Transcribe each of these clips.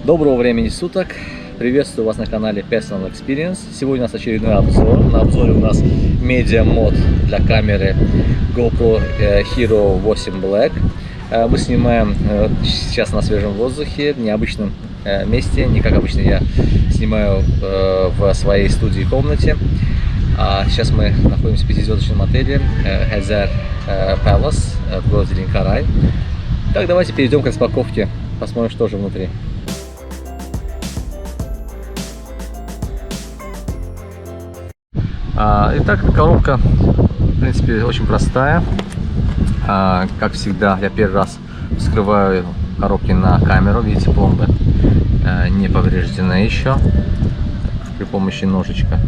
Доброго времени суток! Приветствую вас на канале Personal Experience. Сегодня у нас очередной обзор. На обзоре у нас медиамод для камеры GoPro Hero 8 Black. Мы снимаем сейчас на свежем воздухе, в необычном месте. Не как обычно я снимаю в своей студии комнате. Сейчас мы находимся в пятизвездочном отеле Hazard Palace в городе Ленкорай. Так, давайте перейдем к распаковке, посмотрим, что же внутри. Итак, коробка, в принципе, очень простая. Как всегда, я первый раз вскрываю коробки на камеру. Видите, пломбы не повреждены еще. При помощи ножичка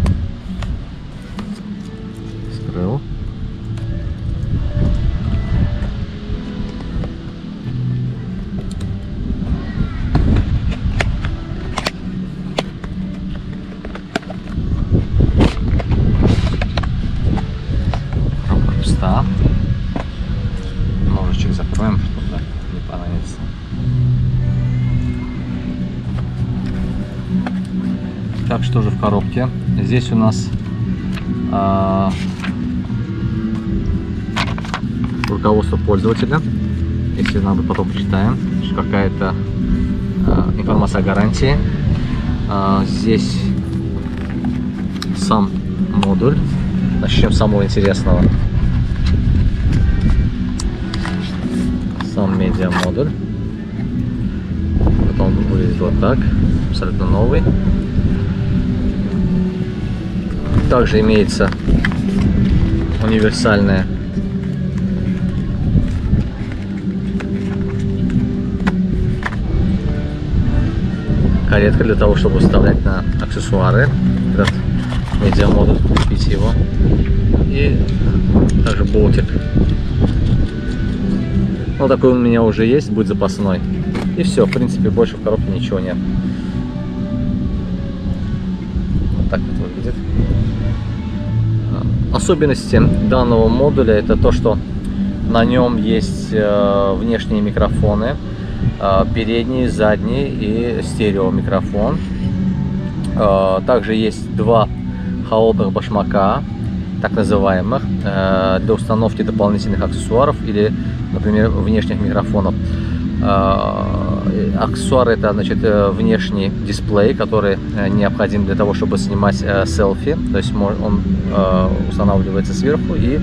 вскрыл. Ножичек закроем, чтобы не пораниться. Так, что же в коробке? Здесь у нас руководство пользователя. Если надо, потом почитаем. Какая-то информация о гарантии. Здесь сам модуль. Начнем с самого интересного. Сам медиамодуль. Потом выглядит вот так, абсолютно новый. Также имеется универсальная каретка для того, чтобы вставлять на аксессуары этот медиамодуль, купить его. И также болтик. Ну, такой у меня уже есть, будет запасной. И все, в принципе, больше в коробке ничего нет. Вот так вот выглядит. Особенности данного модуля — это то, что на нем есть внешние микрофоны, передний, задний и стерео микрофон. Также есть два холодных башмака, так называемых, для установки дополнительных аксессуаров или, например, внешних микрофонов. Аксессуары — это, значит, внешний дисплей, который необходим для того, чтобы снимать селфи. То есть он устанавливается сверху, и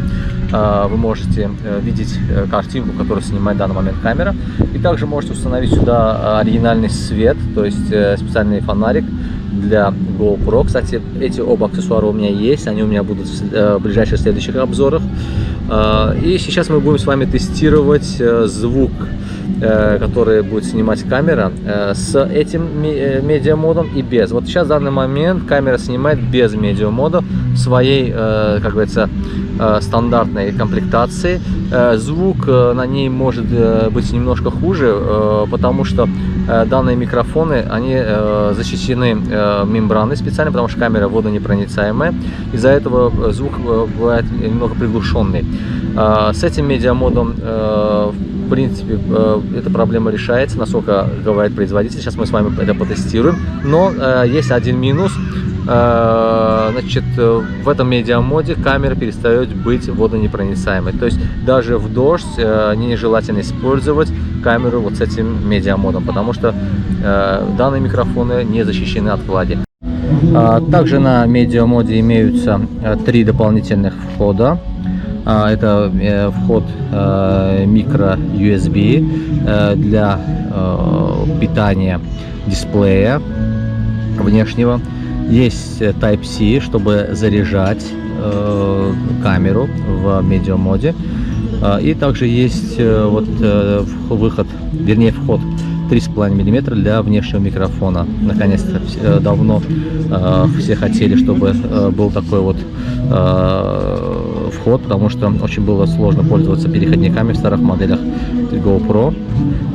вы можете видеть картинку, которую снимает в данный момент камера. И также можете установить сюда оригинальный свет, то есть специальный фонарик для GoPro. Кстати, эти оба аксессуара у меня есть, они у меня будут в ближайших следующих обзорах. И сейчас мы будем с вами тестировать звук, который будет снимать камера с этим медиамодом и без. Вот сейчас в данный момент камера снимает без медиамода в своей, как говорится, стандартной комплектации. Звук на ней может быть немножко хуже, потому что данные микрофоны, они защищены мембраной специально, потому что камера водонепроницаемая. Из-за этого звук бывает немного приглушенный. С этим медиамодом, в принципе, эта проблема решается, насколько говорит производитель. Сейчас мы с вами это потестируем. Но есть один минус. Значит, в этом медиамоде камера перестает быть водонепроницаемой. То есть даже в дождь нежелательно использовать камеру вот с этим медиамодом, потому что данные микрофоны не защищены от влаги. Также на медиамоде имеются три дополнительных входа. Это вход микро USB для питания дисплея внешнего. Есть Type-C, чтобы заряжать камеру в медиамоде. И также есть вот выход, вернее вход 3,5 мм для внешнего микрофона. Наконец-то давно все хотели, чтобы был такой вот вход, потому что очень было сложно пользоваться переходниками в старых моделях. GoPro.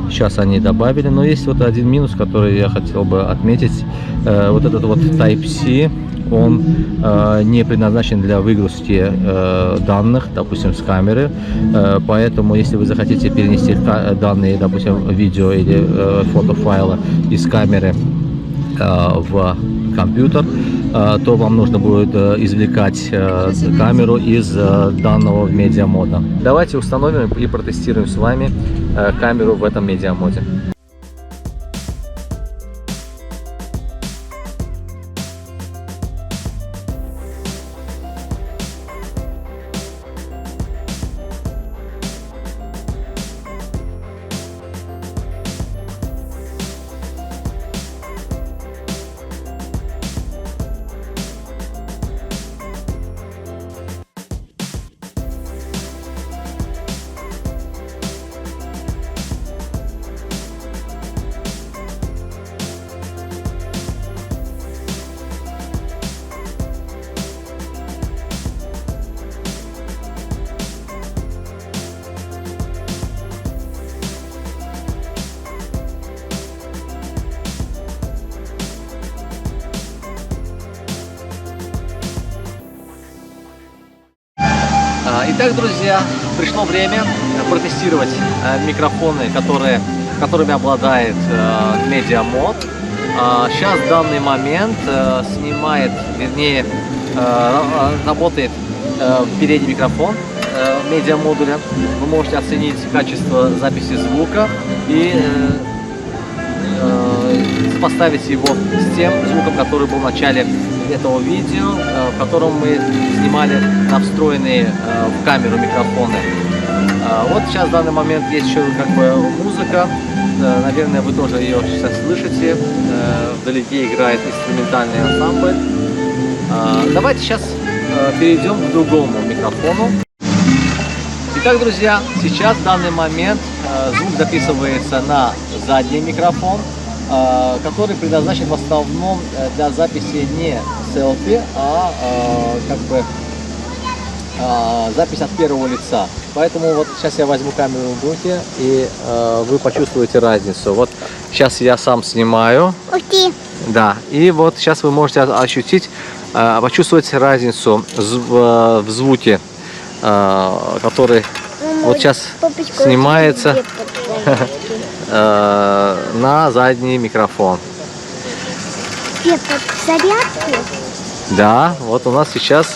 Сейчас они добавили, но есть вот один минус, который я хотел бы отметить. Вот этот вот Type-C, он не предназначен для выгрузки данных, допустим, с камеры. Поэтому, если вы захотите перенести данные, допустим, видео или фотофайла из камеры в компьютер, то вам нужно будет извлекать камеру из данного медиамода. Давайте установим и протестируем с вами камеру в этом медиамоде. Итак, друзья, пришло время протестировать микрофоны, которыми обладает медиамод. Сейчас в данный момент снимает, вернее, работает передний микрофон медиамодуля. Вы можете оценить качество записи звука и сопоставить его с тем звуком, который был в начале этого видео, в котором мы снимали на встроенные в камеру микрофоны. Вот сейчас в данный момент есть еще как бы музыка, наверное, вы тоже ее сейчас слышите, вдалеке играет инструментальный ансамбль. Давайте сейчас перейдем к другому микрофону. Итак, друзья, сейчас в данный момент звук записывается на задний микрофон, который предназначен в основном для записи не селфи, а как бы запись от первого лица. Поэтому вот сейчас я возьму камеру в руки, и вы почувствуете разницу. Вот сейчас я сам снимаю. Да, и вот сейчас вы можете ощутить, почувствовать разницу в звуке, который вот сейчас снимается на задний микрофон. Зарядки? Да, вот у нас сейчас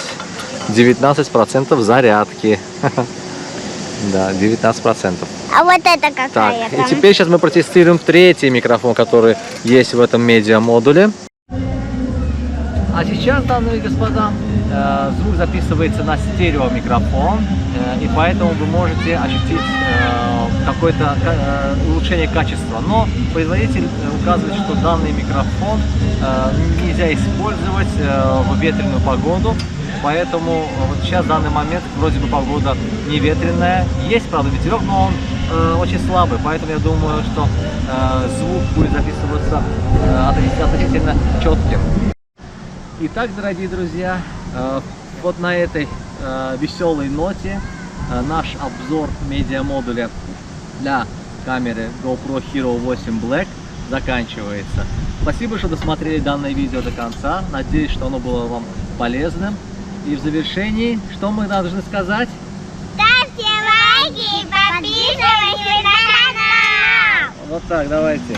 19% зарядки. Да, 19%. А вот это какая? Так, и теперь сейчас мы протестируем третий микрофон, который есть в этом медиамодуле. А сейчас, дамы и господа, звук записывается на стереомикрофон, и поэтому вы можете ощутить какое-то улучшение качества. Но производитель указывает, что данный микрофон нельзя использовать в ветреную погоду, поэтому вот сейчас в данный момент вроде бы погода не ветреная. Есть, правда, ветерок, но он очень слабый, поэтому я думаю, что звук будет записываться относительно четким. Итак, дорогие друзья, вот на этой веселой ноте наш обзор медиамодуля для камеры GoPro Hero 8 Black заканчивается. Спасибо, что досмотрели данное видео до конца. Надеюсь, что оно было вам полезным. И в завершении, что мы должны сказать? Ставьте лайки и подписывайтесь на канал! Вот так, давайте.